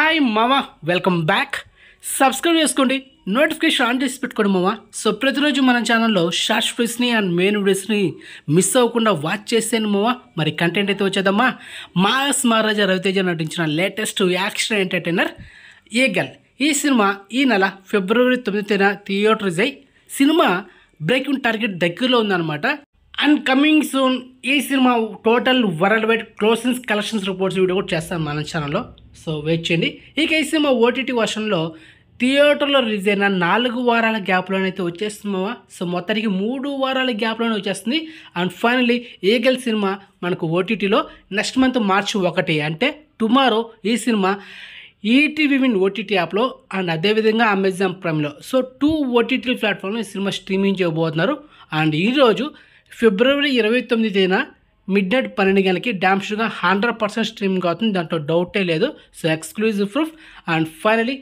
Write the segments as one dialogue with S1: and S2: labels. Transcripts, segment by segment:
S1: Hi మామా, welcome back. Subscribe చేసుకోండి, notification on చేసి పెట్టుకోండి మామా. సో ప్రతిరోజు మన ఛానల్లో షార్ట్ వీడియోస్ని అండ్ మెయిన్ వీడియోస్ని మిస్ అవ్వకుండా వాచ్ చేసేయండి మామా. మరి కంటెంట్ అయితే వచ్చేదమ్మా. మాస్ మహారాజా రవితేజ నటించిన లేటెస్ట్ యాక్షన్ ఎంటర్టైనర్ ఈగల్. ఈ సినిమా ఈ నెల ఫిబ్రవరి 9న థియేటర్స్ అయ్యి సినిమా బ్రేకింగ్ టార్గెట్ దగ్గరలో ఉందన్నమాట. అండ్ కమింగ్ సూన్ ఈ cinema total world wide closing collections reports video కూడా చేస్తాను మన ఛానల్లో. సో వెయిట్ చేయండి. ఇక ఈ సినిమా ఓటీటీ వర్షన్లో థియేటర్లో రిలీజ్ అయిన 4 వారాల గ్యాప్లోనైతే వచ్చేస్తున్నామా. సో మొత్తానికి 3 వారాల గ్యాప్లోనే వచ్చేస్తుంది. అండ్ ఫైనలీ ఈగల్ సినిమా మనకు ఓటీటీలో నెక్స్ట్ మంత్ మార్చి 1 అంటే టుమారో ఈ సినిమా ఈటీవీ విన్ ఓటీటీ యాప్లో అండ్ అదేవిధంగా అమెజాన్ ప్రైమ్లో సో 2 ఓటీటీ ప్లాట్ఫామ్లో ఈ సినిమా స్ట్రీమింగ్ చేయబోతున్నారు. అండ్ ఈరోజు ఫిబ్రవరి 29న మిడ్నైట్ 12 గంటలకి డామ్స్గా 100% స్ట్రీమింగ్ అవుతుంది, దాంట్లో డౌటే లేదు. So exclusive proof. And finally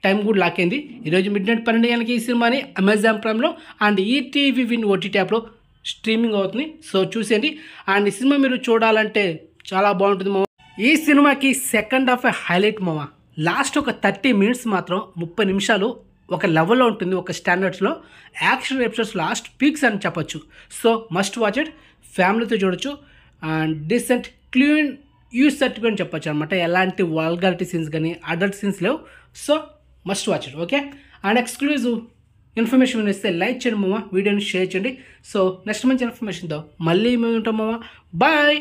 S1: time కూడా లాక్ అయింది. ఈరోజు మిడ్నైట్ 12 గంటలకి ఈ సినిమాని అమెజాన్ ప్రైమ్లో అండ్ ఈటీవీ విన్ ఓటీటీ యాప్లో స్ట్రీమింగ్ అవుతుంది. సో చూసేయండి. అండ్ ఈ సినిమా మీరు చూడాలంటే చాలా బాగుంటుంది మామ. ఈ సినిమాకి సెకండ్ హాఫ్ హైలైట్ మామ. లాస్ట్ ఒక 30 మినిట్స్ మాత్రం 30 నిమిషాలు ఒక లెవెల్లో ఉంటుంది, ఒక స్టాండర్డ్స్లో యాక్షన్ ఎపిసోడ్స్ లాస్ట్ పీక్స్ అని చెప్పొచ్చు. సో మస్ట్ వాచ్ ఇట్, ఫ్యామిలీతో చూడొచ్చు. And decent clean use certificate అని చెప్పొచ్చు అనమాట. ఎలాంటి వల్గారిటీ సీన్స్ కానీ అడల్ట్ సీన్స్ లేవు. So must watch it, okay. And exclusive information ఇస్తే లైక్ చేయండి మామ, వీడియోని షేర్ చేయండి. సో నెక్స్ట్ మంచి ఇన్ఫర్మేషన్తో మళ్ళీ మేము ఉంటాం మామ. బాయ్.